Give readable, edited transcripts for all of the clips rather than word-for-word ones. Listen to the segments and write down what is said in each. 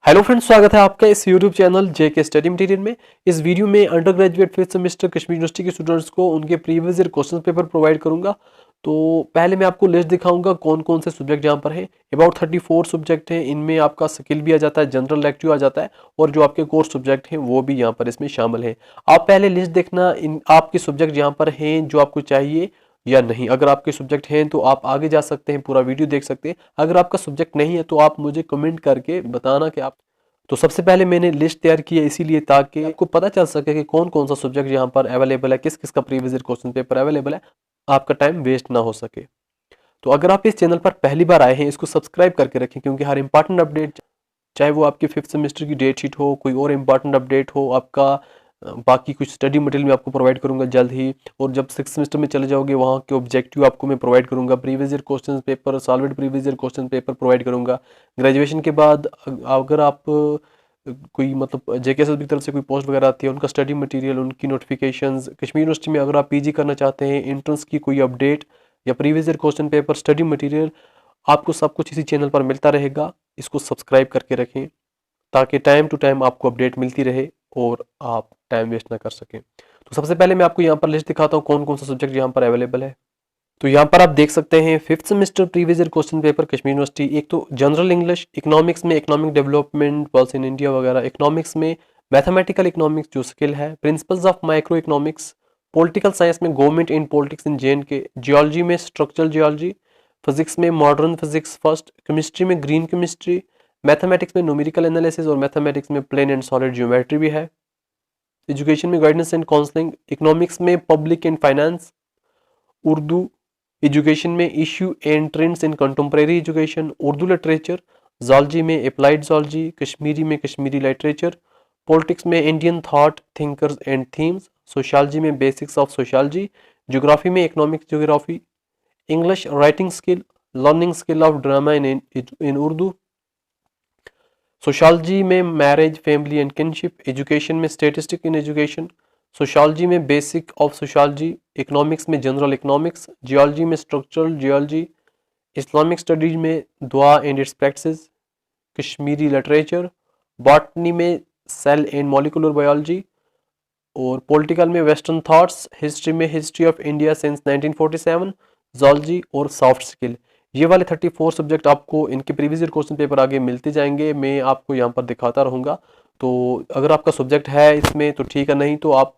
Hello friends, स्वागत है आपका इस यूट्यूब चैनल जेके स्टडी मटेरियल में। इस वीडियो में under graduate fifth semester Kashmir university के स्टूडेंट्स को उनके previous year question paper provide करूंगा। तो पहले मैं आपको लिस्ट दिखाऊंगा कौन कौन से सब्जेक्ट यहाँ पर हैं। अबाउट 34 सब्जेक्ट हैं। इनमें आपका स्किल भी आ जाता है, जनरल इलेक्टिव आ जाता है और जो आपके कोर्स सब्जेक्ट हैं वो भी यहाँ पर इसमें शामिल हैं। आप पहले लिस्ट देखना, इन आपके सब्जेक्ट यहाँ पर हैं जो आपको चाहिए या नहीं। अगर आपके सब्जेक्ट हैं तो आप आगे जा सकते हैं, पूरा वीडियो देख सकते हैं। अगर आपका सब्जेक्ट नहीं है तो आप मुझे कमेंट करके बताना कि आप। तो सबसे पहले मैंने लिस्ट तैयार की है इसीलिए ताकि आपको पता चल सके कि कौन कौन सा सब्जेक्ट यहाँ पर अवेलेबल है, किस किस का previous year question paper available है, आपका टाइम वेस्ट ना हो सके। तो अगर आप इस चैनल पर पहली बार आए हैं, इसको सब्सक्राइब करके रखें क्योंकि हर इंपॉर्टेंट अपडेट, चाहे वो आपकी फिफ्थ सेमेस्टर की डेट शीट हो, कोई और इंपॉर्टेंट अपडेट हो, आपका बाकी कुछ स्टडी मटेरियल मैं आपको प्रोवाइड करूंगा जल्द ही। और जब सिक्स सेमेस्टर में चले जाओगे वहाँ के ऑब्जेक्टिव आपको मैं प्रोवाइड करूंगा, previous year question paper, solved previous year question paper provide करूंगा। ग्रेजुएशन के बाद अगर आप कोई मतलब जेकेएसएस की तरफ से कोई पोस्ट वगैरह आती है, उनका स्टडी मटेरियल, उनकी नोटिफिकेशंस, कश्मीर यूनिवर्सिटी में अगर आप पीजी करना चाहते हैं, एंट्रेंस की कोई अपडेट या previous year question paper, study material, आपको सब कुछ इसी चैनल पर मिलता रहेगा। इसको सब्सक्राइब करके रखें ताकि टाइम टू टाइम आपको अपडेट मिलती रहे और आप टाइम वेस्ट ना कर सकें। तो सबसे पहले मैं आपको यहाँ पर लिस्ट दिखाता हूँ कौन कौन सा सब्जेक्ट यहाँ पर अवेलेबल है। तो यहाँ पर आप देख सकते हैं fifth semester previous year question paper Kashmir university. एक तो जनरल इंग्लिश, इकोनॉमिक्स में economic development policy in India वगैरह, इकोनॉमिक्स में मैथमेटिकल इकोनॉमिक्स जो स्किल है, principles of micro economics, political science में government in politics in JNK, geology में structural geology, physics में मॉडर्न फिजिक्स फर्स्ट, केमिस्ट्री में green chemistry, mathematics में numerical analysis और मैथमेटिक्स में प्लेन एंड सॉलिड ज्योमेट्री भी है। एजुकेशन में गाइडेंस एंड काउंसलिंग, इकोनॉमिक्स में public and finance, Urdu, education में issue and trends in contemporary education, Urdu literature, zoology में अप्लाइड जॉलजी, कश्मीरी में कश्मीरी लिटरेचर, पॉलिटिक्स में Indian thought thinkers and themes, sociology में basics of sociology, geography में economic geography, English writing skill, learning skill of drama in Urdu, sociology में marriage family and kinship, education में statistic in education, sociology में basic of sociology, economics में general economics, geology में structural geology, Islamic studies में दुआ and it's practice, Kashmiri literature, botany में cell and molecular biology, और political में वेस्टर्न थॉट्स, हिस्ट्री में history of India since 1947, zoology और सॉफ्ट स्किल। ये वाले 34 सब्जेक्ट आपको इनके प्रीवियस ईयर क्वेश्चन पेपर आगे मिलते जाएंगे, मैं आपको यहाँ पर दिखाता रहूँगा। तो अगर आपका सब्जेक्ट है इसमें तो ठीक है, नहीं तो आप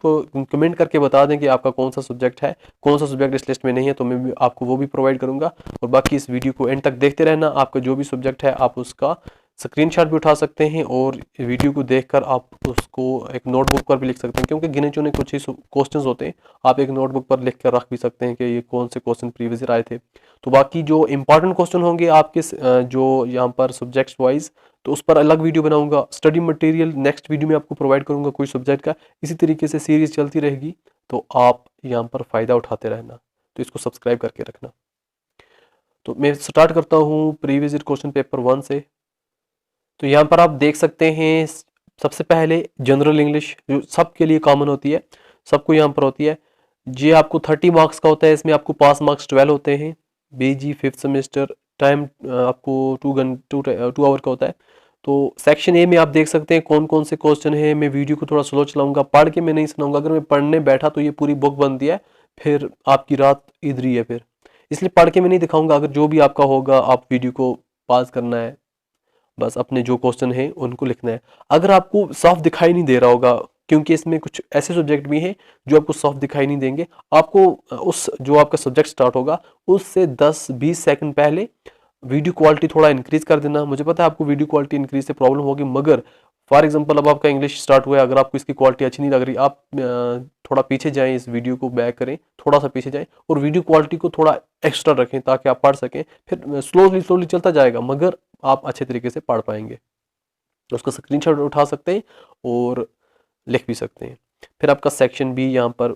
कमेंट करके बता दें कि आपका कौन सा सब्जेक्ट है, कौन सा सब्जेक्ट इस लिस्ट में नहीं है, तो मैं भी आपको वो भी प्रोवाइड करूँगा। और बाकी इस वीडियो को एंड तक देखते रहना। आपका जो भी सब्जेक्ट है आप उसका स्क्रीनशॉट भी उठा सकते हैं और वीडियो को देखकर आप उसको एक नोटबुक पर भी लिख सकते हैं क्योंकि गिने चुने कुछ ही क्वेश्चंस होते हैं। आप एक नोटबुक पर लिख कर रख भी सकते हैं कि ये कौन से क्वेश्चन प्रीवियस ईयर आए थे। तो बाकी जो इंपॉर्टेंट क्वेश्चन होंगे आपके जो यहाँ पर सब्जेक्ट्स वाइज, तो उस पर अलग वीडियो बनाऊंगा। स्टडी मटेरियल नेक्स्ट वीडियो में आपको प्रोवाइड करूंगा कोई सब्जेक्ट का। इसी तरीके से सीरीज चलती रहेगी, तो आप यहाँ पर फ़ायदा उठाते रहना। तो इसको सब्सक्राइब करके रखना। तो मैं स्टार्ट करता हूँ प्रीवियस ईयर क्वेश्चन पेपर 1 से। तो यहाँ पर आप देख सकते हैं सबसे पहले जनरल इंग्लिश जो सबके लिए कॉमन होती है, सबको यहाँ पर होती है। ये आपको 30 मार्क्स का होता है, इसमें आपको पास मार्क्स 12 होते हैं। BG फिफ्थ सेमेस्टर, टाइम आपको 2 आवर का होता है। तो सेक्शन ए में आप देख सकते हैं कौन कौन से क्वेश्चन है। मैं वीडियो को थोड़ा स्लो चलाऊंगा, पढ़ के मैं नहीं सुनाऊंगा। अगर मैं पढ़ने बैठा तो ये पूरी बुक बनती है, फिर आपकी रात इधर ही है फिर, इसलिए पढ़ के मैं नहीं दिखाऊंगा। अगर जो भी आपका होगा आप वीडियो को पास करना है, बस अपने जो क्वेश्चन है उनको लिखना है। अगर आपको साफ दिखाई नहीं दे रहा होगा, क्योंकि इसमें कुछ ऐसे सब्जेक्ट भी हैं जो आपको साफ दिखाई नहीं देंगे, आपको उस जो आपका सब्जेक्ट स्टार्ट होगा उससे 10-20 सेकंड पहले वीडियो क्वालिटी थोड़ा इंक्रीज कर देना। मुझे पता है आपको वीडियो क्वालिटी इंक्रीज से प्रॉब्लम होगी, मगर फॉर एग्जांपल अब आपका इंग्लिश स्टार्ट हुआ है, अगर आपको इसकी क्वालिटी अच्छी नहीं लग रही, आप थोड़ा पीछे जाएं, इस वीडियो को बैक करें, थोड़ा सा पीछे जाएं और वीडियो क्वालिटी को थोड़ा एक्स्ट्रा रखें ताकि आप पढ़ सकें। फिर स्लोली स्लोली चलता जाएगा, मगर आप अच्छे तरीके से पढ़ पाएंगे। तो उसका स्क्रीनशॉट उठा सकते हैं और लिख भी सकते हैं। फिर आपका सेक्शन बी, यहाँ पर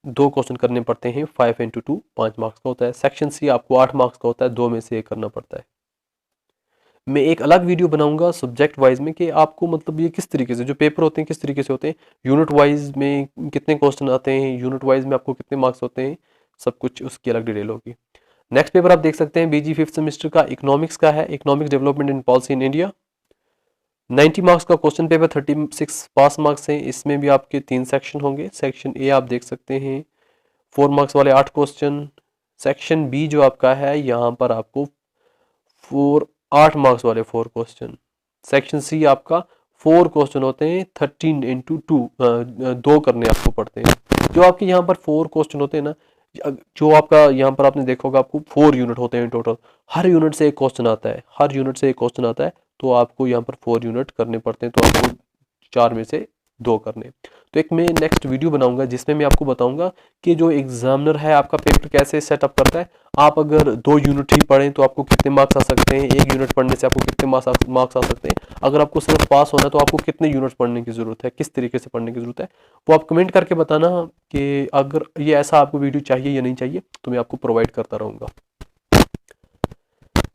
2 क्वेश्चन करने पड़ते हैं, 5 into 2 5 मार्क्स का होता है। सेक्शन सी आपको 8 मार्क्स का होता है, 2 में से 1 करना पड़ता है। मैं एक अलग वीडियो बनाऊंगा सब्जेक्ट वाइज में कि आपको मतलब ये किस तरीके से जो पेपर होते हैं किस तरीके से होते हैं, यूनिट वाइज में कितने क्वेश्चन आते हैं, यूनिट वाइज में आपको कितने मार्क्स होते हैं, सब कुछ उसकी अलग डिटेल होगी। नेक्स्ट पेपर आप देख सकते हैं BG फिफ्थ सेमेस्टर का इकोनॉमिक्स का है, economics development in policy in India. 90 marks का क्वेश्चन पेपर, 36 पास मार्क्स हैं। इसमें भी आपके 3 सेक्शन होंगे। सेक्शन ए आप देख सकते हैं 4 मार्क्स वाले 8 क्वेश्चन। सेक्शन बी जो आपका है यहाँ पर आपको 8 मार्क्स वाले 4 क्वेश्चन। सेक्शन सी आपका 4 क्वेश्चन होते हैं, 13 इंटू 2, 2 करने आपको पड़ते हैं। जो आपके यहाँ पर 4 क्वेश्चन होते हैं ना, जो आपका यहाँ पर आपने देखा होगा आपको 4 यूनिट होते हैं टोटल। हर यूनिट से एक क्वेश्चन आता है, हर यूनिट से एक क्वेश्चन आता है, तो आपको यहाँ पर 4 यूनिट करने पड़ते हैं, तो आपको 4 में से 2 करने। तो एक मैं नेक्स्ट वीडियो बनाऊंगा जिसमें मैं आपको बताऊंगा कि जो एग्जामिनर है आपका पेपर कैसे सेटअप करता है। आप अगर 2 यूनिट ही पढ़ें तो आपको कितने मार्क्स आ सकते हैं, 1 यूनिट पढ़ने से आपको कितने मार्क्स आ सकते हैं, अगर आपको सिर्फ पास होना है तो आपको कितने यूनिट पढ़ने की ज़रूरत है, किस तरीके से पढ़ने की ज़रूरत है, वो आप कमेंट करके बताना कि अगर ये ऐसा आपको वीडियो चाहिए या नहीं चाहिए, तो मैं आपको प्रोवाइड करता रहूँगा।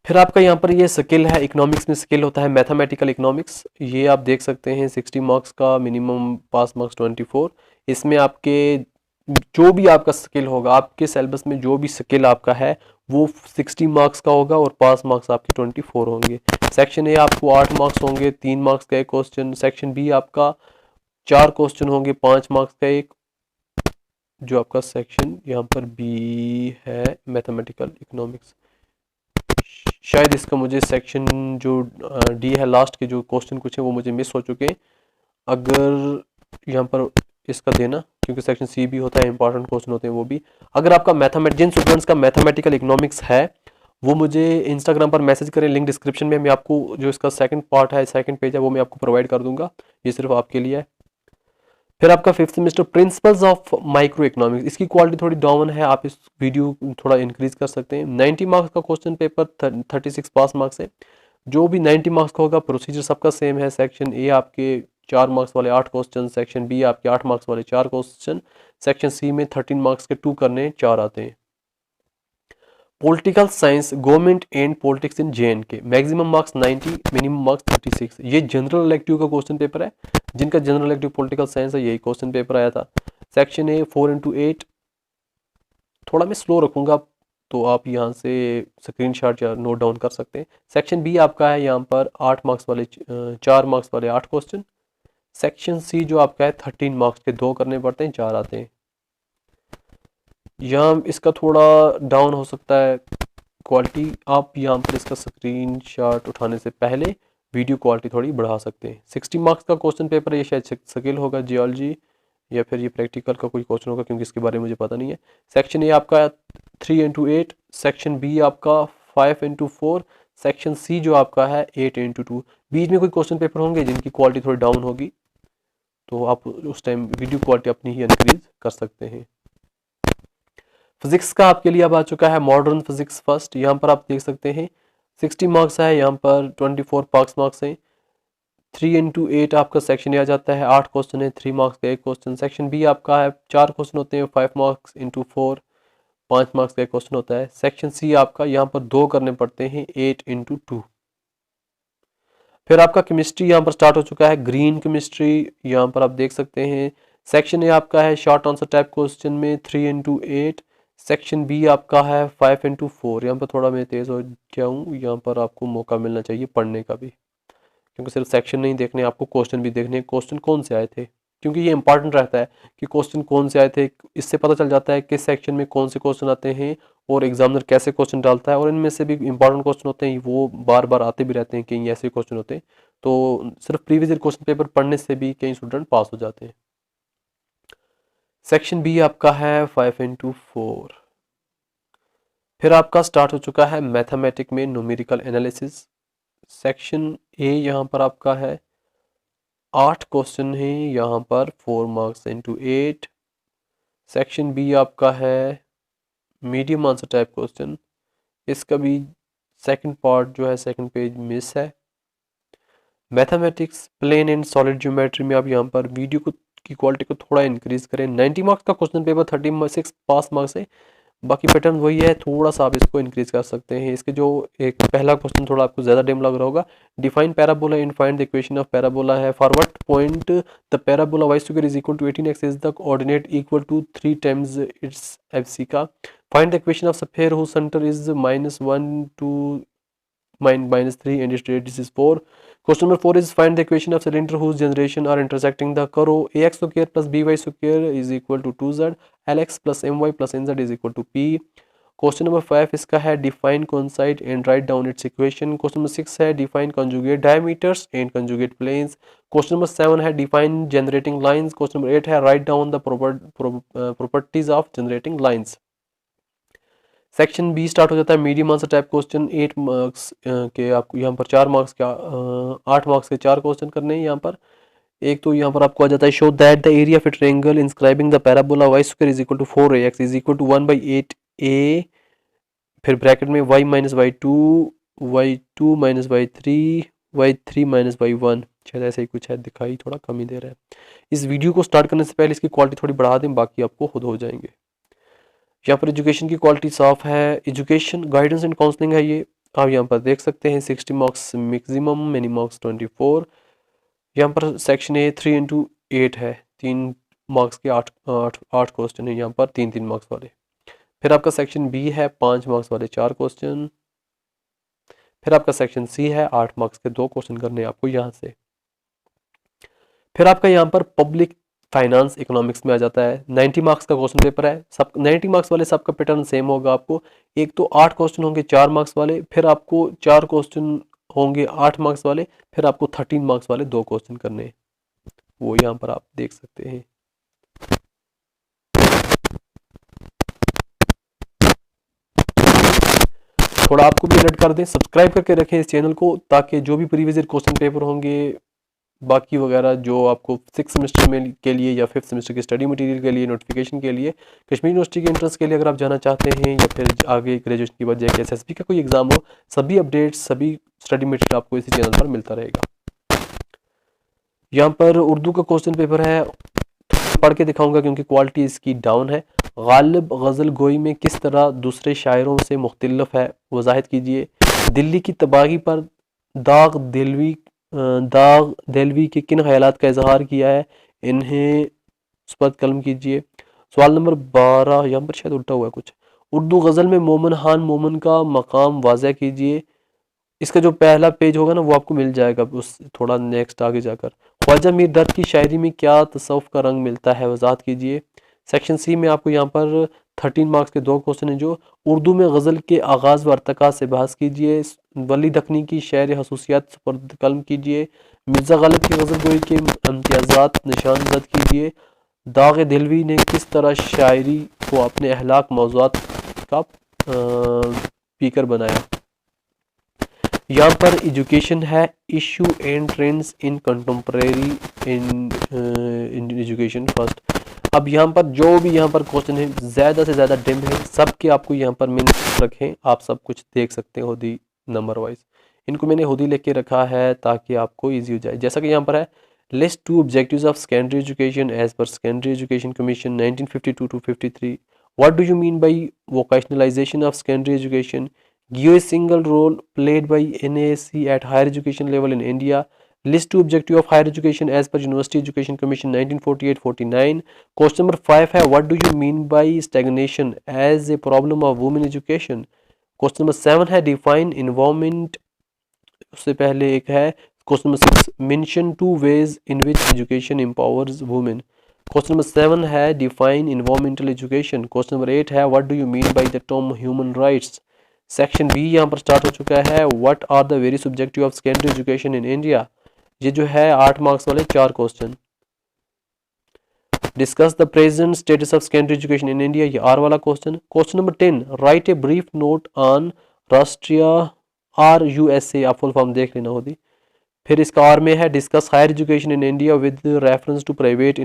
फिर आपका यहाँ पर ये स्किल है, इकोनॉमिक्स में स्किल होता है मैथमेटिकल इकोनॉमिक्स। ये आप देख सकते हैं 60 मार्क्स का, मिनिमम पास मार्क्स 24। इसमें आपके जो भी आपका स्किल होगा, आपके सिलेबस में जो भी स्किल आपका है वो 60 मार्क्स का होगा और पास मार्क्स आपके 24 होंगे। सेक्शन ए आपको 8 मार्क्स होंगे, 3 मार्क्स का एक क्वेश्चन। सेक्शन बी आपका 4 क्वेश्चन होंगे, 5 मार्क्स का एक। जो आपका सेक्शन यहाँ पर बी है मैथमेटिकल इकोनॉमिक्स, शायद इसका मुझे सेक्शन जो डी है लास्ट के जो क्वेश्चन कुछ है वो मुझे मिस हो चुके हैं। अगर यहाँ पर इसका देना, क्योंकि सेक्शन सी भी होता है, इंपॉर्टेंट क्वेश्चन होते हैं वो भी। अगर आपका जिन स्टूडेंट्स का मैथमेटिकल इकोनॉमिक्स है वो मुझे इंस्टाग्राम पर मैसेज करें, लिंक डिस्क्रिप्शन में मैं आपको जो इसका सेकंड पार्ट है, सेकंड पेज है, वो मैं आपको प्रोवाइड कर दूंगा। ये सिर्फ आपके लिए है। फिर आपका 5th semester principles of micro economics, इसकी क्वालिटी थोड़ी डाउन है, आप इस वीडियो थोड़ा इंक्रीज कर सकते हैं। 90 मार्क्स का क्वेश्चन पेपर, 36 पास मार्क्स है। जो भी 90 मार्क्स का होगा, प्रोसीजर सबका सेम है। सेक्शन ए आपके 4 मार्क्स वाले 8 क्वेश्चन, सेक्शन बी आपके 8 मार्क्स वाले 4 क्वेश्चन, सेक्शन सी में 13 मार्क्स के 2 करने 4 आते हैं। Political science government and politics in JNK, maximum marks 90, minimum marks 36। ये जनरल इलेक्टिव का क्वेश्चन पेपर है। जिनका जनरल इलेक्टिव पॉलिटिकल साइंस है यही क्वेश्चन पेपर आया था। सेक्शन ए 4 इंटू 8, थोड़ा मैं स्लो रखूंगा तो आप यहाँ से स्क्रीनशॉट या नोट डाउन कर सकते हैं। सेक्शन बी आपका है यहाँ पर 8 मार्क्स वाले 4 मार्क्स वाले 8 क्वेश्चन। सेक्शन सी जो आपका है 13 मार्क्स के 2 करने पड़ते हैं, 4 आते हैं। यहाँ इसका थोड़ा डाउन हो सकता है क्वालिटी, आप यहाँ पर इसका स्क्रीनशॉट उठाने से पहले वीडियो क्वालिटी थोड़ी बढ़ा सकते हैं। 60 मार्क्स का क्वेश्चन पेपर, ये शायद स्किल होगा, जियोलॉजी या फिर ये प्रैक्टिकल का कोई क्वेश्चन होगा, क्योंकि इसके बारे में मुझे पता नहीं है। सेक्शन ए आपका 3 इंटू 8, सेक्शन बी आपका 5 इंटू 4, सेक्शन सी जो आपका है 8 इंटू 2। बीच में कोई क्वेश्चन पेपर होंगे जिनकी क्वालिटी थोड़ी डाउन होगी, तो आप उस टाइम वीडियो क्वालिटी अपनी ही इंक्रीज कर सकते हैं। फिजिक्स का आपके लिए अब आ चुका है मॉडर्न फिजिक्स फर्स्ट। यहाँ पर आप देख सकते हैं 60 मार्क्स है, यहाँ पर 24 पास मार्क्स हैं। 3 इंटू 8 आपका सेक्शन ए आ जाता है, 8 क्वेश्चन है, 3 मार्क्स का एक क्वेश्चन। सेक्शन बी आपका है 4 क्वेश्चन होते हैं, 5 मार्क्स इंटू 4, 5 मार्क्स का एक क्वेश्चन होता है। सेक्शन सी आपका यहाँ पर 2 करने पड़ते हैं, 8 इंटू 2। फिर आपका केमिस्ट्री यहाँ पर स्टार्ट हो चुका है, ग्रीन केमिस्ट्री। यहाँ पर आप देख सकते हैं सेक्शन ए आपका है शॉर्ट आंसर टाइप क्वेश्चन में 3 इंटू 8। सेक्शन बी आपका है 5 इंटू 4। यहाँ पर थोड़ा मैं तेज़ हो गया हूँ, यहाँ पर आपको मौका मिलना चाहिए पढ़ने का भी, क्योंकि सिर्फ सेक्शन नहीं देखने, आपको क्वेश्चन भी देखने, क्वेश्चन कौन से आए थे, क्योंकि ये इंपॉर्टेंट रहता है कि क्वेश्चन कौन से आए थे। इससे पता चल जाता है किस सेक्शन में कौन से क्वेश्चन आते हैं और एग्जामिनर कैसे क्वेश्चन डालता है, और इनमें से भी इंपॉर्टेंट क्वेश्चन होते हैं वो बार बार आते भी रहते हैं, कहीं ऐसे क्वेश्चन होते हैं। तो सिर्फ प्रीवियस ईयर क्वेश्चन पेपर पढ़ने से भी कई स्टूडेंट पास हो जाते हैं। सेक्शन बी आपका है 5 इंटू 4। फिर आपका स्टार्ट हो चुका है मैथमेटिक में न्यूमेरिकल एनालिसिस। सेक्शन ए यहाँ पर आपका है 8 क्वेश्चन है, यहाँ पर 4 मार्क्स इंटू 8। सेक्शन बी आपका है मीडियम आंसर टाइप क्वेश्चन, इसका भी सेकंड पार्ट जो है सेकंड पेज मिस है। Mathematics plane and solid geometry में आप यहाँ पर वीडियो को की क्वालिटी को थोड़ा इंक्रीज करें। 90 मार्क्स का क्वेश्चन पेपर, 36 पास मार्क्स है, बाकी पैटर्न वही है, थोड़ा सा आप इसको इंक्रीज कर सकते हैं। इसके जो एक पहला क्वेश्चन थोड़ा आपको ज़्यादा डेम लग रहा होगा, define parabola and find the equation of parabola है, for what point the parabola Y square is equal to 18x is the coordinate equal to 3 times its FC का, find the equation of sphere whose centre is -1 to -3 and its radius is 4, Question number 4 is find the equation of cylinder whose generation are intersecting the करो ax square plus by square is equal to 2z, lx plus my plus nz is equal to p. Question number 5 इसका है define coincide and write down its equation. Question number 6 है define conjugate diameters and conjugate planes. Question number 7 है define generating lines. Question number 8 है write down the properties of generating lines. Section B start हो जाता है medium answer type question 8 marks के आपको यहाँ पर 4 मार्क्स का 8 मार्क्स के 4 क्वेश्चन करने हैं यहाँ पर। एक तो यहाँ पर आपको आ जाता है show that the area of a triangle inscribing the parabola y square is equal to 4ax is equal to 1/8a, फिर ब्रैकेट में y minus y2 y2 minus y3 y3 minus y1, शायद ऐसा ही कुछ है, दिखाई थोड़ा कम ही दे रहा है। इस वीडियो को स्टार्ट करने से पहले इसकी क्वालिटी थोड़ी बढ़ा दें, बाकी आपको खुद हो जाएंगे। यहाँ पर एजुकेशन की क्वालिटी साफ है, एजुकेशन गाइडेंस एंड काउंसलिंग है, ये आप यहाँ पर देख सकते हैं। 60 मार्क्स मैक्सिमम, मिनी मार्क्स 24। यहाँ पर सेक्शन ए 3 इंटू 8 है, 3 मार्क्स के 8 क्वेश्चन है यहाँ पर 3 मार्क्स वाले। फिर आपका सेक्शन बी है 5 मार्क्स वाले 4 क्वेश्चन। फिर आपका सेक्शन सी है 8 मार्क्स के 2 क्वेश्चन करने आपको यहाँ से। फिर आपका यहाँ पर पब्लिक फाइनेंस इकोनॉमिक्स में आ जाता है, 90 मार्क्स का क्वेश्चन पेपर है। सब 90 मार्क्स वाले सबका पैटर्न सेम होगा आपको। एक तो 8 क्वेश्चन होंगे 4 मार्क्स वाले, फिर आपको 4 क्वेश्चन होंगे 8 मार्क्स वाले, फिर आपको 13 मार्क्स वाले 2 क्वेश्चन करने हैं, वो यहाँ पर आप देख सकते हैं। थोड़ा आपको भी अलर्ट कर दें, सब्सक्राइब करके रखें इस चैनल को, ताकि जो भी प्रीवियस ईयर क्वेश्चन पेपर होंगे बाकी वगैरह जो आपको 6 सेमेस्टर में के लिए या 5th सेमेस्टर के स्टडी मटेरियल के लिए, नोटिफिकेशन के लिए, कश्मीर यूनिवर्सिटी के एंट्रेंस के लिए अगर आप जाना चाहते हैं, या फिर आगे ग्रेजुएशन के बाद जाके एसएसबी का कोई एग्जाम हो, सभी अपडेट्स सभी स्टडी मटेरियल आपको इसी चैनल पर मिलता रहेगा। यहाँ पर उर्दू का क्वेश्चन पेपर है, पढ़ के दिखाऊंगा क्योंकि क्वालिटी इसकी डाउन है। गालिब गज़ल गोई में किस तरह दूसरे शायरों से मुख्तलिफ है, वजाहत कीजिए। दिल्ली की तबाही पर दाग देलवी के किन ख्यालात का इजहार किया है, इन्हें उस पर कलम कीजिए। सवाल नंबर 12, यहाँ पर शायद उल्टा हुआ है कुछ। उर्दू गज़ल में मोमन खान मोमन का मकाम वाज़ह कीजिए। इसका जो पहला पेज होगा ना वो आपको मिल जाएगा उस थोड़ा नेक्स्ट आगे जाकर। ख्वाजा मीर दर्द की शायरी में क्या तसव्वुफ का रंग मिलता है, वजाहत कीजिए। सेक्शन सी में आपको यहाँ पर 13 मार्क्स के 2 क्वेश्चन हैं। जो उर्दू में गज़ल के आगाज़ व अर्तका से बहस कीजिए। वली दखनी की शेर हसूसियात पर कलम कीजिए। मिर्ज़ा गालिब की गज़ल गोई के इम्तियाज़ात निशानदद कीजिए। दाग दिलवी ने किस तरह शायरी को अपने अहलाक मौज़ूआत का स्पीकर बनाया। यहाँ पर एजुकेशन है, issue and trends in contemporary in education first. अब यहाँ पर जो भी यहाँ पर क्वेश्चन है ज़्यादा से ज़्यादा डिम है, सब के आपको यहाँ पर मैंने रखें, आप सब कुछ देख सकते हैं हुदी नंबर वाइज। इनको मैंने हुदी लिख के रखा है ताकि आपको इजी हो जाए। जैसा कि यहाँ पर है, list 2 objectives of secondary education as per secondary education commission 1952 to 53। What do you mean by vocationalisation of secondary education? Give a single role played by NASC at higher education level in India. List 2 objective of higher education as per University Education Commission 1948-49. Question number 5 है, what do you mean by stagnation as a problem of women education? Question number 7 है, define environment। उससे पहले एक है question number 6, mention 2 ways in which education empowers women। Question number 7 है, define environmental education। Question number 8 है, what do you mean by the term human rights? Section B यहाँ पर start हो चुका है, what are the various objective of secondary education in India. ये जो है 8 मार्क्स वाले 4 question. Discuss the present status of secondary education in India, ये आर वाला question. Question number 10, write a brief note on Rashtriya RUSA, आप full form देख लेना होती। फिर इसका आर में है, discuss higher education in India with reference to private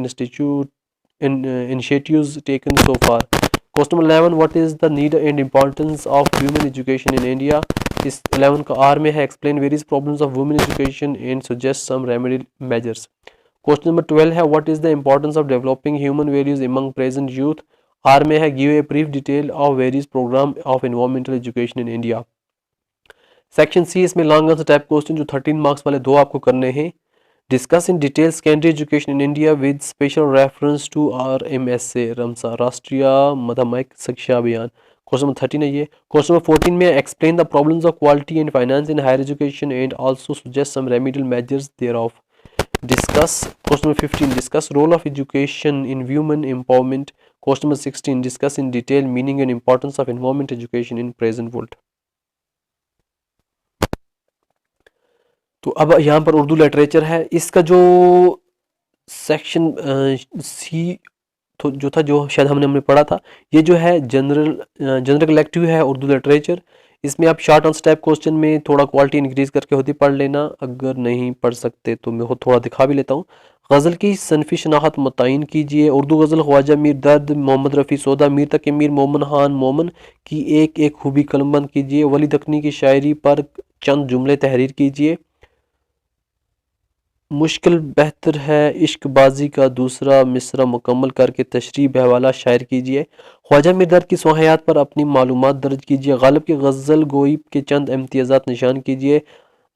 initiatives taken so far. Question number 11, what is the need and importance of women education in India? इस 11 का आर में है, explain various problems of women education and suggest some remedial measures। Question number 12 है, what is the importance of developing human values among present youth? Or में है, give a brief detail of various program of environmental education in India। Section C इसमें long answer type question जो 13 marks वाले 2 आपको करने हैं। Discuss in detail secondary education in India with special reference to RMSA Ramsa, Rashtriya Madhyamik शिक्षा अभियान। Question number 13 है ये। क्वेश्चन नंबर 14 में explain the problems of quality and finance in higher education and also suggest some remedial measures thereof. Discuss. Question number 15 discuss role of education in women empowerment. Question number 16 discuss in detail meaning and importance of environment education in present world. तो अब यहाँ पर Urdu literature है, इसका जो section C तो जो था, जो शायद हमने पढ़ा था, ये जो है जनरल कलेक्टिव है उर्दू लिटरेचर। इसमें आप शॉर्ट आंसर टाइप क्वेश्चन में थोड़ा क्वालिटी इंक्रीज करके होती पढ़ लेना, अगर नहीं पढ़ सकते तो मैं थोड़ा दिखा भी लेता हूँ। गज़ल की सनफी शनाख्त मुतय्यन कीजिए। उर्दू गज़ल ख्वाजा मीर दर्द मोहम्मद रफ़ी सौदा मीर तक मीर मोमन खान मोमन की एक एक खूबी कलमबंद कीजिए। वली दखनी की शायरी पर चंद जुमले तहरीर कीजिए। मुश्किल बेहतर है इश्कबाजी का दूसरा मिसरा मुकम्मल करके तशरीह बहवाला शायर कीजिए। ख्वाजा मीर दर्द की सोहयात पर अपनी मालूमात दर्ज कीजिए। गालिब की गज़ल गोई के चंद इम्तियाज़ात निशान कीजिए।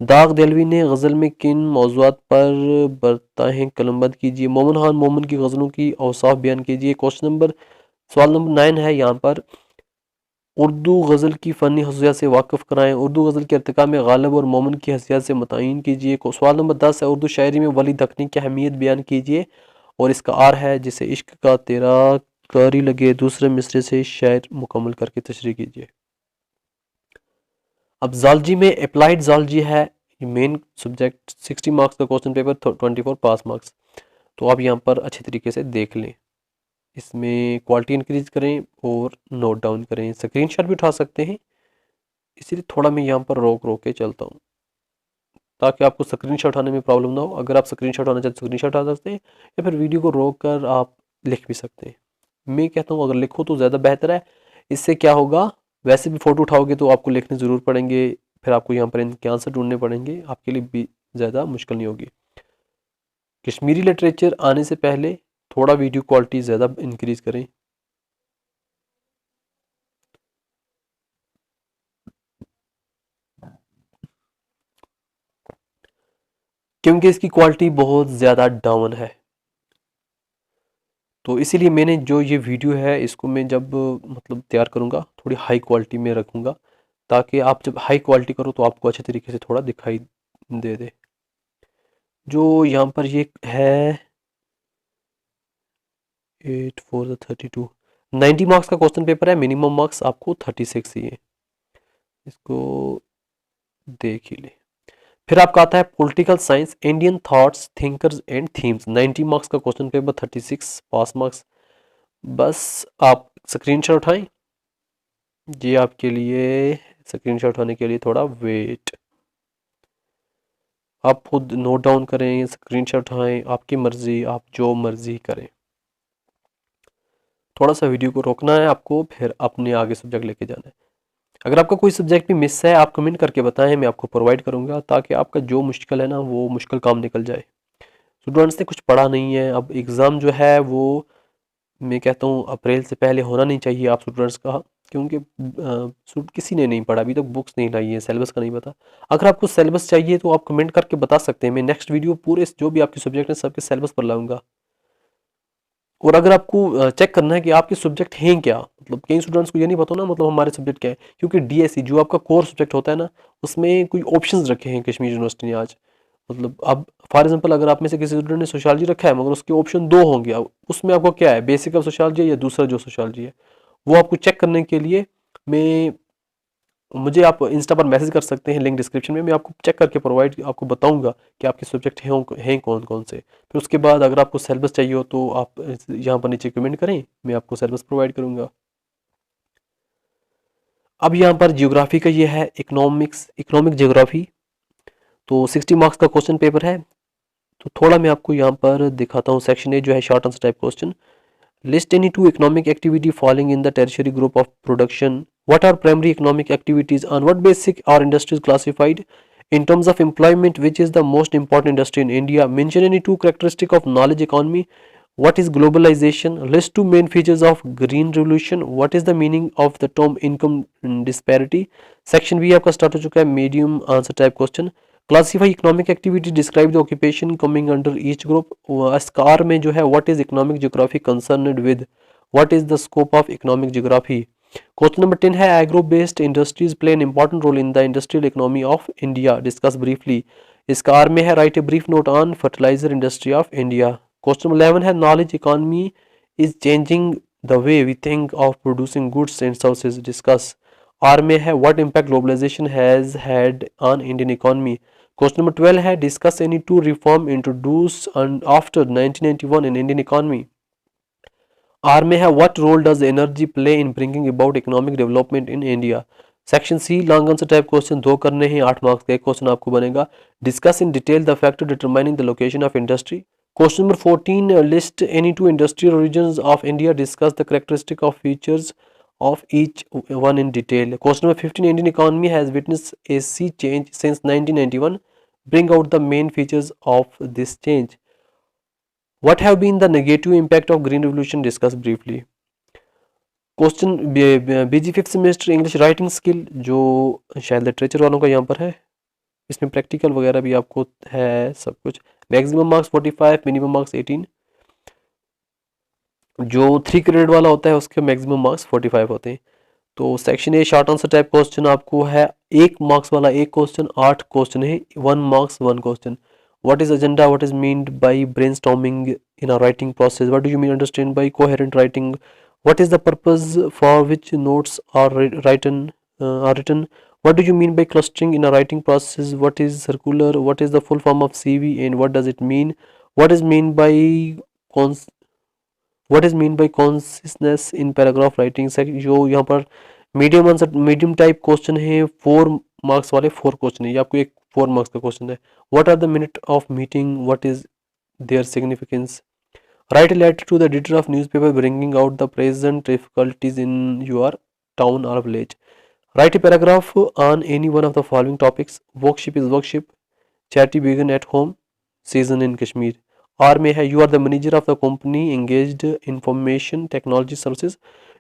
दाग देलवी ने गज़ल में किन मौज़ूआत पर बरताहें कलमबंद कीजिए। मोमन खान मोमन की गज़लों की औसाफ बयान कीजिए। सवाल नंबर 9 है यहाँ पर, उर्दू गज़ल की फ़नी खसूसियात से वाकिफ़ कराएं। उर्दू गज़ल के इर्तिका में गालिब और मोमन की हैसियत से मुतय्यन कीजिए। सवाल नंबर 10 है, उर्दू शायरी में वली दखनी की अहमियत बयान कीजिए। और इसका आर है, जिसे इश्क का तेरा कारी लगे दूसरे मिसरे से शायर मुकम्मल करके तशरीह कीजिए। अब ज़ालजी में अप्लाइड ज़ालजी है, ये मेन सब्जेक्ट, 60 मार्क्स का क्वेश्चन पेपर, 24 पास मार्क्स। तो आप यहाँ पर अच्छे तरीके से देख लें, इसमें क्वालिटी इंक्रीज करें और नोट डाउन करें, स्क्रीनशॉट भी उठा सकते हैं। इसीलिए थोड़ा मैं यहाँ पर रोक के चलता हूँ ताकि आपको स्क्रीनशॉट उठाने में प्रॉब्लम ना हो। अगर आप स्क्रीनशॉट उठाना चाहते हैं स्क्रीनशॉट उठा सकते हैं, या फिर वीडियो को रोक कर आप लिख भी सकते हैं। मैं कहता हूँ अगर लिखो तो ज़्यादा बेहतर है। इससे क्या होगा, वैसे भी फ़ोटो उठाओगे तो आपको लिखने ज़रूर पड़ेंगे, फिर आपको यहाँ पर इनके आंसर ढूंढने पड़ेंगे, आपके लिए भी ज़्यादा मुश्किल नहीं होगी। कश्मीरी लिटरेचर आने से पहले थोड़ा वीडियो क्वालिटी ज़्यादा इंक्रीज़ करें। क्योंकि इसकी क्वालिटी बहुत ज़्यादा डाउन है, तो इसीलिए मैंने जो ये वीडियो है इसको मैं जब मतलब तैयार करूँगा थोड़ी हाई क्वालिटी में रखूँगा, ताकि आप जब हाई क्वालिटी करो तो आपको अच्छे तरीके से थोड़ा दिखाई दे। जो यहाँ पर ये है 8 4 32 90 मार्क्स का क्वेश्चन पेपर है, मिनिमम मार्क्स आपको 36 ही है, इसको देख ही ले। फिर आपका आता है political science, Indian thoughts thinkers and themes, 90 marks का क्वेश्चन पेपर, 36 पास मार्क्स। बस आप स्क्रीनशॉट उठाएं, ये आपके लिए स्क्रीनशॉट उठाने के लिए थोड़ा वेट, आप खुद नोट डाउन करें, स्क्रीनशॉट उठाएं, आपकी मर्जी, आप जो मर्जी करें। थोड़ा सा वीडियो को रोकना है आपको, फिर अपने आगे सब्जेक्ट लेके जाना है। अगर आपका कोई सब्जेक्ट भी मिस है आप कमेंट करके बताएं, मैं आपको प्रोवाइड करूंगा, ताकि आपका जो मुश्किल है ना वो मुश्किल काम निकल जाए। स्टूडेंट्स ने कुछ पढ़ा नहीं है, अब एग्ज़ाम जो है वो मैं कहता हूँ अप्रैल से पहले होना नहीं चाहिए आप स्टूडेंट्स का, क्योंकि किसी ने नहीं पढ़ा अभी तक, बुक्स नहीं लाई है, सिलेबस का नहीं पता। अगर आपको सिलेबस चाहिए तो आप कमेंट करके बता सकते हैं, मैं नेक्स्ट वीडियो पूरे जो भी आपके सब्जेक्ट हैं सबके सिलेबस पर लाऊंगा। और अगर आपको चेक करना है कि आपके सब्जेक्ट हैं क्या, मतलब कई स्टूडेंट्स को ये नहीं पता ना मतलब हमारे सब्जेक्ट क्या है, क्योंकि डीएससी जो आपका कोर सब्जेक्ट होता है ना उसमें कोई ऑप्शंस रखे हैं कश्मीर यूनिवर्सिटी ने आज। मतलब अब फॉर एग्जांपल अगर आप में से किसी स्टूडेंट ने सोशियोलॉजी रखा है मगर उसके ऑप्शन 2 होंगे, अब उसमें आपको क्या है, बेसिक ऑफ सोशियोलॉजी या दूसरा जो सोशियोलॉजी है, वो आपको चेक करने के लिए मुझे आप इंस्टा पर मैसेज कर सकते हैं, लिंक डिस्क्रिप्शन में, मैं आपको चेक करके प्रोवाइड आपको बताऊंगा कि आपके सब्जेक्ट हैं कौन कौन से। फिर उसके बाद अगर आपको सिलेबस चाहिए हो तो आप यहाँ पर नीचे कमेंट करें, मैं आपको सिलेबस प्रोवाइड करूंगा। अब यहाँ पर जियोग्राफी का ये है, इकोनॉमिक जियोग्राफी, तो 60 मार्क्स का क्वेश्चन पेपर है। तो थोड़ा मैं आपको यहाँ पर दिखाता हूँ। सेक्शन ए जो है short answer type question, list any to economic activity following in the tertiary group of production, what are primary economic activities, on what basic are industries classified, in terms of employment which is the most important industry in India, mention any two characteristic of knowledge economy, what is globalization, list two main features of green revolution, what is the meaning of the term income disparity। section B आपका start हो चुका है, medium answer type question, classify economic activity, describe the occupation coming under each group। Scar में जो है what is economic geography concerned with, what is the scope of economic geography। Question number 10 है agro based industries play an important role in the industrial economy of India, discuss briefly. इसका or में है write a brief note on fertiliser industry of India. Question number 11 है knowledge economy is changing the way we think of producing goods and services, discuss. Or में है what impact globalisation has had on Indian economy. Question number 12 है discuss any two reform introduce after 1991 in Indian economy. Or में है what role does energy play in bringing about economic development in India. Section C long answer type question दो करने हैं, 8 marks का एक question आपको बनेगा। Discuss in detail the factor determining the location of industry. Question number 14 list any two industrial regions of India, discuss the characteristic of features of each one in detail. Question number 15 Indian economy has witnessed a sea change since 1991. Bring out the main features of this change. What have been the negative impact of green revolution, discuss briefly. Question BG 5th semester English writing skill जो शायद literature वालों का यहाँ पर है, इसमें practical वगैरह भी आपको है सब कुछ। Maximum marks 45, minimum marks 18। जो 3 क्रेडिट वाला होता है उसके मैक्सिमम मार्क्स 45 होते हैं। तो section A short answer type question आपको है 1 मार्क्स वाला एक क्वेश्चन, 8 क्वेश्चन है, 1 marks 1 question. What is agenda, what is meant by brainstorming in a writing process, what do you mean understand by coherent writing, what is the purpose for which notes are written, what do you mean by clustering in a writing process, what is circular, what is the full form of CV and what does it mean, what is mean by cons what is mean by conciseness in paragraph writing. जो यहाँ पर medium answer medium type question है, 4 marks वाले 4 question है, ये आपको एक 4 marks का क्वेश्चन है। What are the minute of meeting, what is their significance. Write a letter to the editor of newspaper bringing out the present difficulties in your town or village. Write a paragraph on any one of the following topics. Worship is worship, charity begin at home, season in Kashmir. Or में है you are the manager of the company engaged information technology services,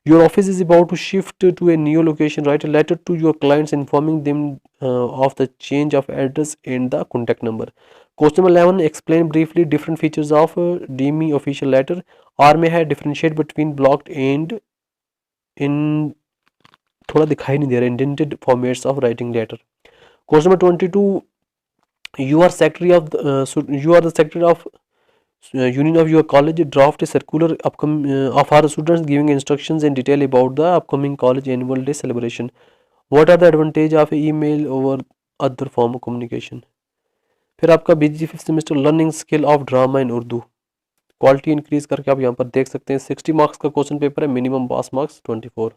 your office is about to shift to a new location, write a letter to your clients informing them of the change of address and the contact number. Question number 11 explain briefly different features of demi official letter. Or में है differentiate between blocked and इन थोड़ा दिखाई नहीं दे रहा indented formats of writing letter. Question number 22 you are the secretary of union of your college, draft a circular of our students giving instructions in detail about the upcoming college annual day celebration. What are the advantage of email over other form of communication? फिर आपका बीजी 5th semester learning skill of drama in Urdu, quality increase करके आप यहाँ पर देख सकते हैं। 60 marks का क्वेश्चन पेपर है, मिनिमम पास मार्क्स 24।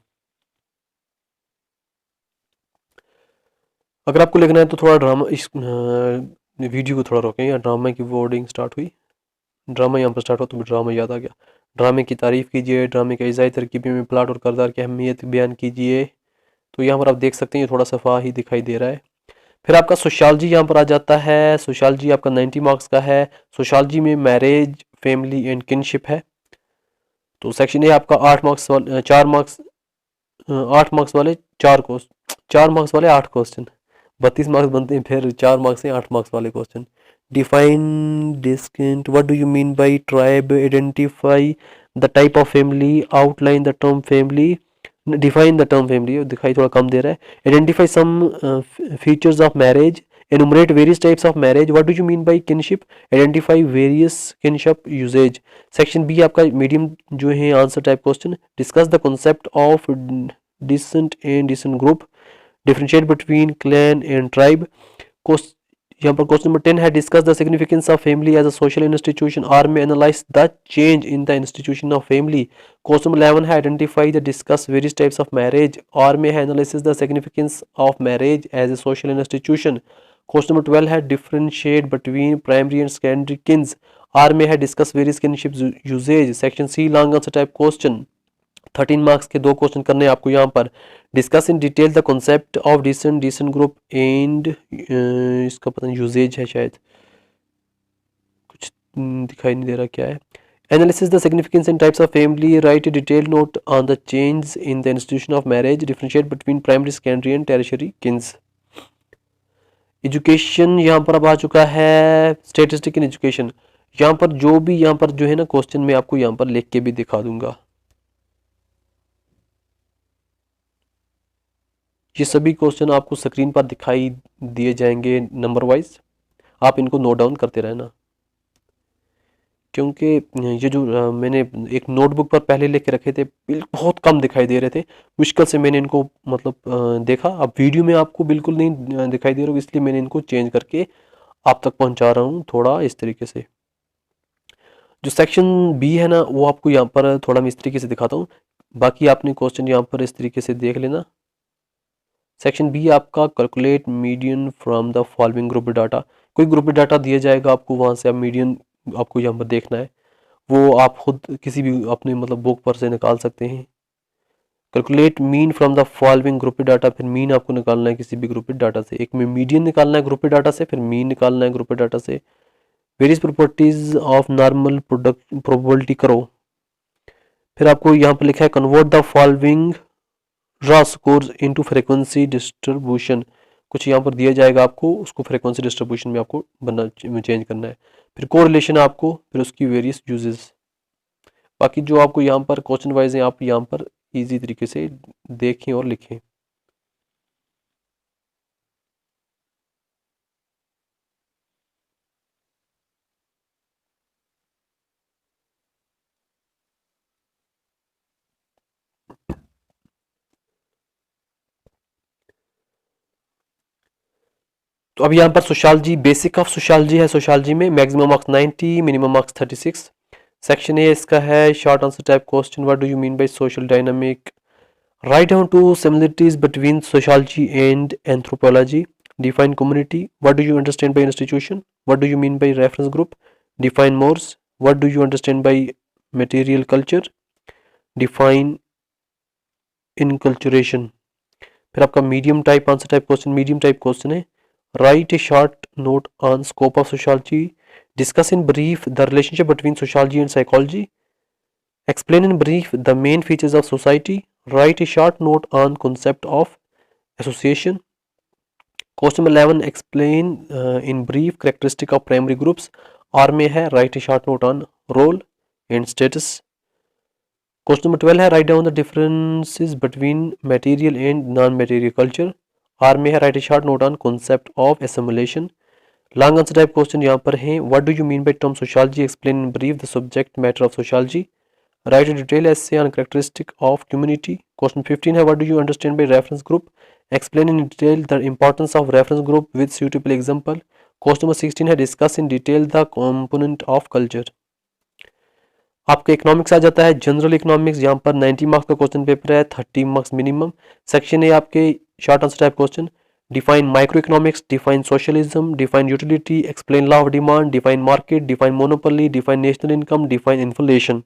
अगर आपको लिखना है तो थोड़ा ड्रामा इस वीडियो को थोड़ा रोकें, या ड्रामा की वर्डिंग स्टार्ट हुई, ड्रामा यहाँ पर स्टार्ट हो तो ड्रामा याद आ गया। ड्रामे की तारीफ़ कीजिए, ड्रामे के अज़ाई तरकीबी में प्लाट और किरदार की अहमियत बयान कीजिए। तो यहाँ पर आप देख सकते हैं ये थोड़ा सफ़ा ही दिखाई दे रहा है। फिर आपका सोशियोलॉजी यहाँ पर आ जाता है। सोशियोलॉजी आपका 90 मार्क्स का है। सोशियोलॉजी में मैरिज, फैमिली एंड किनशिप है। तो सेक्शन ए आपका 8 मार्क्स वाले 4 मार्क्स 8 मार्क्स वाले 4 क्वेश्चन, 4 मार्क्स वाले 8 क्वेश्चन, 32 मार्क्स बनते हैं। फिर 4 मार्क्स से 8 मार्क्स वाले question. Define distinct, what do you mean by tribe, identify the type of family, outline the term family, define the term family, दिखाई थोड़ा कम दे रहा है। Identify some features of marriage, enumerate various types of marriage, what do you mean by kinship, identify various kinship usage। Section B आपका medium जो है answer type question, discuss the concept of descent and descent group, differentiate between clan and tribe. यहाँ पर question number 10 है discuss the significance of family as a social institution. Or में analyse the change in the institution of family. Question number 11 है identify the discuss various types of marriage. Or में है analysis the significance of marriage as a social institution. Question number 12 है differentiate between primary and secondary kins. Or में है discuss various kinship usages. Section C long answer type question 13 marks के 2 question करने हैं आपको यहाँ पर। Discuss in detail the concept of descent descent group and इसका पता नहीं यूजेज है, शायद कुछ दिखाई नहीं दे रहा क्या है। Analysis the significance in types of family, write a detail note on the change in the institution of marriage, differentiate between primary secondary and tertiary kins. Education यहाँ पर अब आ चुका है, स्टेटिस्टिक इन एजुकेशन। यहाँ पर जो भी यहाँ पर जो है ना क्वेश्चन मैं आपको यहाँ पर लिख के भी दिखा दूंगा। ये सभी क्वेश्चन आपको स्क्रीन पर दिखाई दिए जाएंगे नंबर वाइज, आप इनको नोट डाउन करते रहना। क्योंकि ये जो मैंने एक नोटबुक पर पहले लेके रखे थे बहुत कम दिखाई दे रहे थे, मुश्किल से मैंने इनको मतलब देखा। अब वीडियो में आपको बिल्कुल नहीं दिखाई दे रहा होगा, इसलिए मैंने इनको चेंज करके आप तक पहुंचा रहा हूँ थोड़ा इस तरीके से। जो सेक्शन बी है ना, वो आपको यहाँ पर थोड़ा मैं इस तरीके से दिखाता हूँ, बाकी आपने क्वेश्चन यहाँ पर इस तरीके से देख लेना। सेक्शन बी आपका calculate median from the following group data. कोई ग्रुप डाटा दिया जाएगा आपको, वहाँ से आप मीडियन आपको यहाँ पर देखना है, वो आप खुद किसी भी अपने मतलब बुक पर से निकाल सकते हैं। Calculate mean from the following group data, फिर मीन आपको निकालना है किसी भी ग्रुप डाटा से। एक में मीडियन निकालना है ग्रुप डाटा से, फिर मीन निकालना है ग्रुप डाटा से। Various properties of normal product probability करो। फिर आपको यहाँ पर लिखा है convert the following raw scores into frequency distribution. कुछ यहाँ पर दिया जाएगा आपको, उसको फ्रीक्वेंसी डिस्ट्रीब्यूशन में आपको चेंज करना है। फिर कोरिलेशन आपको, फिर उसकी वेरियस यूजेस। बाकी जो आपको यहाँ पर क्वेश्चन वाइज है, आप यहाँ पर इजी तरीके से देखें और लिखें। तो अब यहाँ पर सोशियोलॉजी, बेसिक ऑफ सोशियोलॉजी है। सोशियोलॉजी में maximum marks 90, minimum marks 36। Section A इसका है short answer type question, what do you mean by social dynamic. Write down two similarities between sociology and anthropology. Define community, what do you understand by institution, what do you mean by reference group. Define mores, what do you understand by material culture. Define inculturation. फिर आपका medium type answer type question, medium type question है। Write a short note on scope of sociology. Discuss in brief the relationship between sociology and psychology. Explain in brief the main features of society. Write a short note on concept of association. Question number 11, explain in brief characteristic of primary groups. R में है write a short note on role and status. Question number 12 है write down the differences between material and non-material culture. R में है write a short note on concept of assimilation. Long answer type question यहाँ पर है what do you mean by term sociology, explain in brief the subject matter of sociology. Write a detailed essay on characteristic of community. Question 15 है what do you understand by reference group, explain in detail the importance of reference group with suitable example. Question number 16 है discuss in detail the component of culture. आपका economics आ जाता है, general economics. यहाँ पर 90 marks का question paper है, 30 marks minimum. Section है आपके short answer type question. Define micro economics, define socialism, define utility, explain law of demand, define market, define monopoly, define national income, define inflation.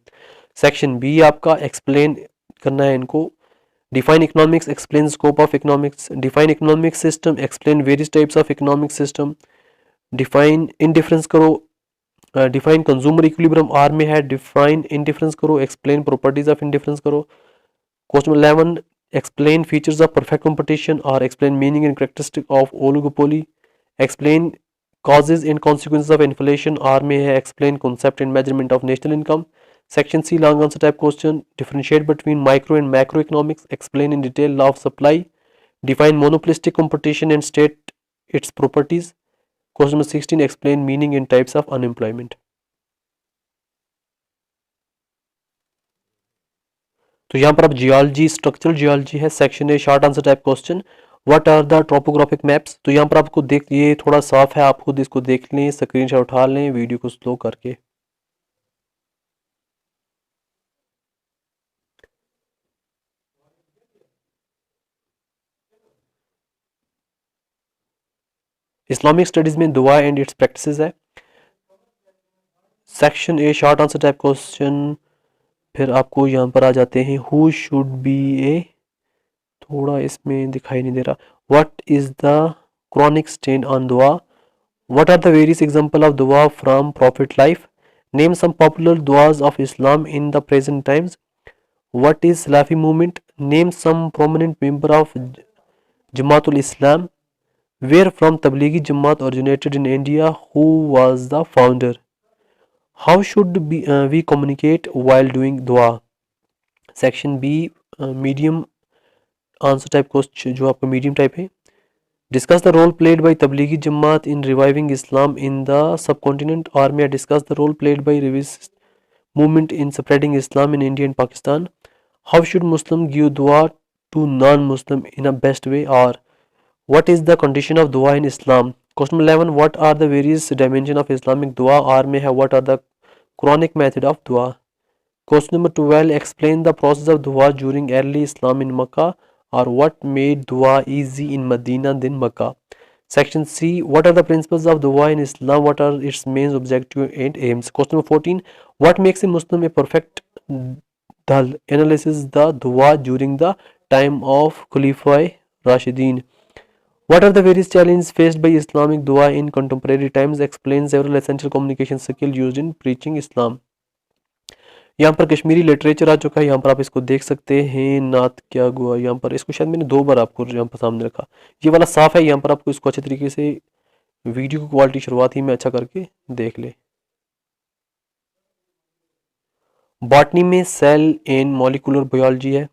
Section B आपका explain करना है इनको। Define economics, explain scope of economics, define economic system, explain various types of economic system, define indifference करो, define consumer equilibrium or में है, define indifference करो, explain properties of indifference करो। Question 11, explain features of perfect competition और explain meaning and characteristic of oligopoly. Explain causes and consequences of inflation or में है, explain concept and measurement of national income. Section C long answer type question, differentiate between micro and macroeconomics, explain in detail law of supply, define monopolistic competition and state its properties. Question number 16, explain meaning and types of unemployment. तो यहाँ पर अब geology, structural geology है। Section A short answer type question, what are the topographic maps. तो यहाँ पर आपको देख, ये थोड़ा साफ है, आप खुद इसको देख लें, स्क्रीनशॉट उठा लें वीडियो को स्लो करके। इस्लामिक स्टडीज में दुआ एंड इट्स प्रैक्टिसेस है। Section A short answer type question. फिर आपको यहाँ पर आ जाते हैं हु शुड बी ए, थोड़ा इसमें दिखाई नहीं दे रहा। What is the Quranic stance on dua, what are the various example of dua from prophet life, name some popular duas of Islam in the present times, what is Salafi movement, name some prominent member of Jamatul Islam, where from Tablighi Jamaat originated in India, who was the founder, how should we communicate while doing dua. Section B medium answer type question जो आपका medium type है। Discuss the role played by Tablighi Jamaat in reviving Islam in the subcontinent, और में discuss the role played by revivalist movement in spreading Islam in India and Pakistan. How should Muslim give dua to non-Muslim in a best way, or what is the condition of dua in Islam? Question 11. What are the various dimensions of Islamic dua, or may have what are the Quranic method of dua? Question number 12. Explain the process of dua during early Islam in Makkah, or what made dua easy in Medina than Makkah? Section C. What are the principles of dua in Islam? What are its main objectives and aims? Question number 14. What makes a Muslim a perfect dal? Analyzes the dua during the time of Khalifa Rashidin. What are the various challenges faced by Islamic dua in contemporary times? Explain several essential communication skills used in preaching Islam. यहाँ पर Kashmiri literature आ चुका है, यहाँ पर आप इसको देख सकते हैं। नात क्या हुआ, यहाँ पर इसको शायद मैंने 2 बार आपको यहाँ पर सामने रखा। ये वाला साफ है, यहाँ पर आपको इसको अच्छे तरीके से वीडियो की क्वालिटी शुरुआत ही में अच्छा करके देख ले। बॉटनी में सेल एंड मॉलिकुलर बायोलॉजी है,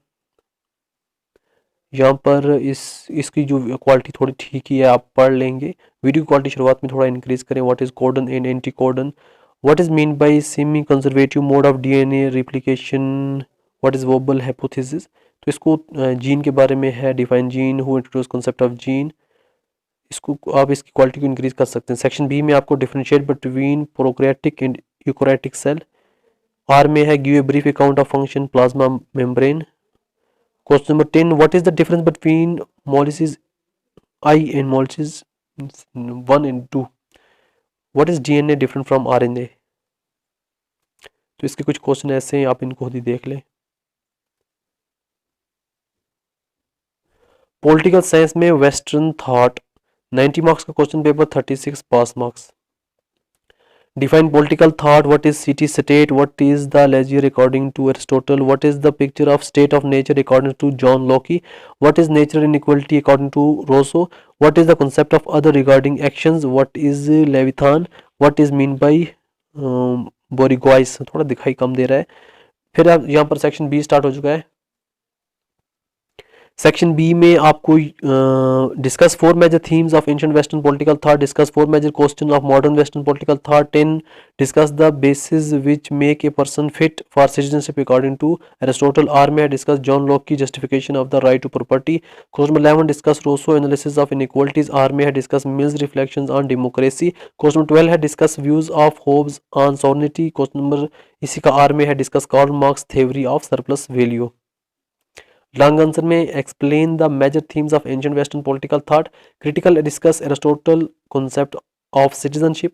यहाँ पर इसकी जो क्वालिटी थोड़ी ठीक ही है, आप पढ़ लेंगे। वीडियो की क्वालिटी शुरुआत में थोड़ा इंक्रीज करें। What is codon and anti codon, what is mean bye semi conservative mode of DNA replication, what is wobble hypothesis, तो इसको जीन के बारे में है। Define gene, who introduce concept of gene, इसको आप इसकी क्वालिटी को इंक्रीज कर सकते हैं। सेक्शन बी में आपको differentiate between prokaryotic and eukaryotic cell. Or में है give a brief account of function plasma membrane. Question number 10. What is the difference between molecules I and molecules 1 and 2? What is DNA different from RNA? तो इसके कुछ question ऐसे हैं, आप इनको खुद ही देख लें। पॉलिटिकल साइंस में वेस्टर्न थॉट 90 मार्क्स का question paper, 36 pass marks. Define political thought. What is city state? What is the leisure according to Aristotle? What is the picture of state of nature according to John Locke? What is nature inequality according to Rousseau? What is the concept of other regarding actions? What is Leviathan? What is mean by Borges? थोड़ा दिखाई कम दे रहा है। फिर आप यहाँ पर section B start हो चुका है। सेक्शन बी में आपको discuss 4 major themes of ancient western political thought, discuss 4 major question of modern western political thought, 10 discuss the basis which make a person fit for citizenship according to Aristotle. Or में discuss John Locke की justification of the right to property. Question number 11 discuss Rousseau analysis of inequalities. Or में discuss Mills reflections on democracy. Question number 12 है discuss views of Hobbes on sovereignty. Question number इसी का or में है discuss Karl Marx theory of surplus value. Long answer में explain the major themes of ancient western political thought, critical discuss Aristotle concept of citizenship.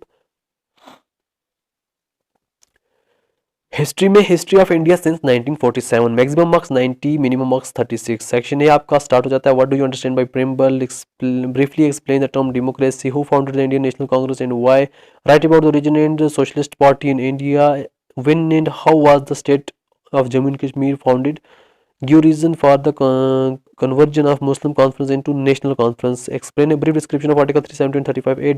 History में history of India since 1947, maximum marks 90, minimum marks 36। Section A आपका start हो जाता है। What do you understand by preamble, briefly explain the term democracy, who founded the Indian national Congress and why, right about the origin and socialist party in India, when and how was the state of Jammu and Kashmir founded, give reason for the conversion of Muslim conference into national conference, explain a brief description of article 370 and 35A,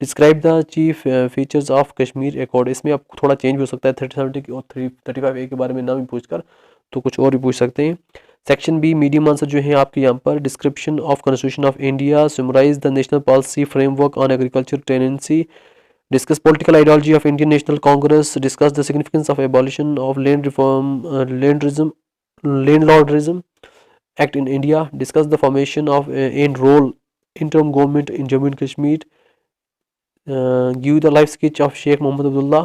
describe the chief features of Kashmir Accord। इसमें आपको थोड़ा change भी हो सकता है, 370 और 35A के बारे में ना भी पूछकर तो कुछ और भी पूछ सकते हैं। सेक्शन बी मीडियम आंसर जो है आपके यहाँ पर description of constitution of India, summarise the national policy framework on agriculture tenancy, discuss political ideology of Indian National Congress, discuss the significance of abolition of land reform, landlordism act in India, discuss the formation of and role interim government in Jammu and Kashmir, give the life sketch of Sheikh Mohammed Abdullah,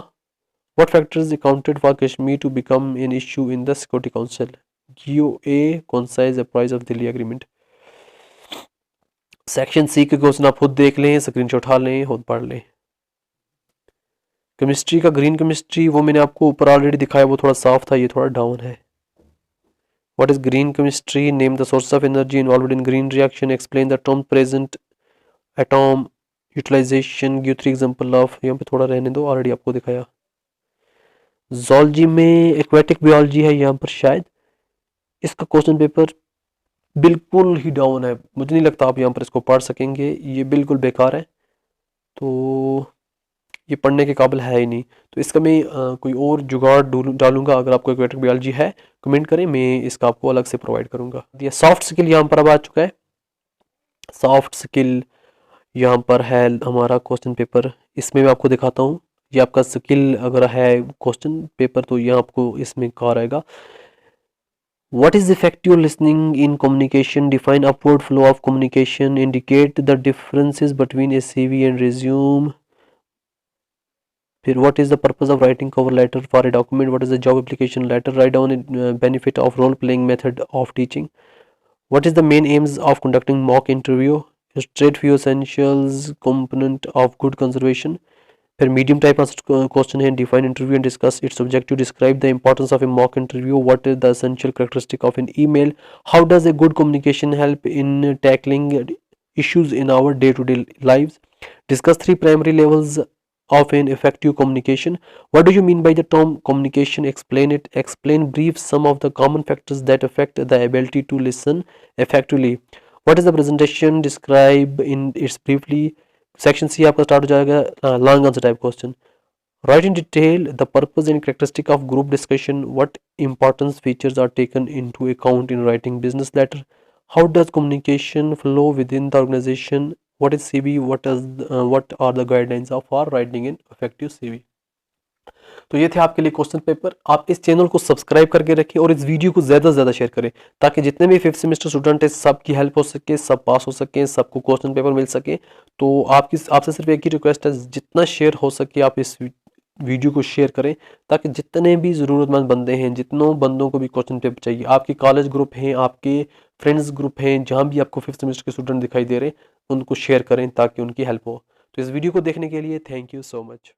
what factors accounted for Kashmir to become an issue in the Security Council, give a concise apprise of Delhi Agreement। Section C के question आप खुद देख लें, screenshot उठा लें, खुद पढ़ लें। केमिस्ट्री का ग्रीन केमिस्ट्री वो मैंने आपको ऊपर ऑलरेडी दिखाया, वो थोड़ा साफ था, ये थोड़ा डाउन है। What is green chemistry? Name the sources of energy involved in green reaction. Explain the term present atom utilization. Give 3 example of, यहाँ पे थोड़ा रहने दो, ऑलरेडी आपको दिखाया। Zoology में एक्वेटिक बायोलॉजी है यहाँ पर शायद, इसका क्वेश्चन पेपर बिल्कुल ही डाउन है, मुझे नहीं लगता आप यहाँ पर इसको पढ़ सकेंगे, ये बिल्कुल बेकार है। तो ये पढ़ने के काबिल है ही नहीं। तो इसका मैं कोई और जुगाड़ डालूंगा। अगर आपको एक्वेटिक बायोलॉजी है कमेंट करें, मैं इसका आपको अलग से प्रोवाइड करूंगा। ये सॉफ्ट स्किल यहाँ पर अब आ चुका है। सॉफ्ट स्किल यहाँ पर है हमारा क्वेश्चन पेपर, इसमें मैं आपको दिखाता हूँ। ये आपका स्किल अगर है क्वेश्चन पेपर तो ये आपको इसमें कहा रहेगा। What is effective listening in communication? Define upward flow of communication. Indicate the differences between a CV and resume. फिर what is the purpose of writing cover letter for a document? What is the job application letter? Write down a benefit of role playing method of teaching. What is the main aims of conducting mock interview? Straight few essentials component of good conservation. फिर medium type answer question है। Define interview and discuss its objective. Describe the importance of a mock interview. What is the essential characteristic of an email. How does a good communication help in tackling issues in our day-to-day lives. Discuss 3 primary levels of an effective communication. What do you mean by the term communication? Explain it. Explain brief some of the common factors that affect the ability to listen effectively. What is the presentation? Describe in its briefly. Section C आपका start हो जाएगा long answer type question. Write in detail the purpose and characteristic of group discussion. What importance features are taken into account in writing business letter. How does communication flow within the organisation. What is CV. What are the guidelines of for writing in effective CV. तो ये थे आपके लिए question paper. आप इस channel को subscribe करके रखें और इस वीडियो को ज़्यादा से ज़्यादा शेयर करें ताकि जितने भी 5th सेमेस्टर स्टूडेंट है सबकी हेल्प हो सके, सब पास हो सके, सबको क्वेश्चन पेपर मिल सके। तो आपसे सिर्फ एक ही रिक्वेस्ट है, जितना शेयर हो सके आप इस वीडियो को शेयर करें ताकि जितने भी ज़रूरतमंद बंदे हैं, जितनों बंदों को भी क्वेश्चन पेपर चाहिए, आपके कॉलेज ग्रुप हैं, आपके फ्रेंड्स ग्रुप हैं, जहाँ भी आपको 5th सेमेस्टर के स्टूडेंट दिखाई दे रहे हैं उनको शेयर करें ताकि उनकी हेल्प हो। तो इस वीडियो को देखने के लिए थैंक यू सो मच।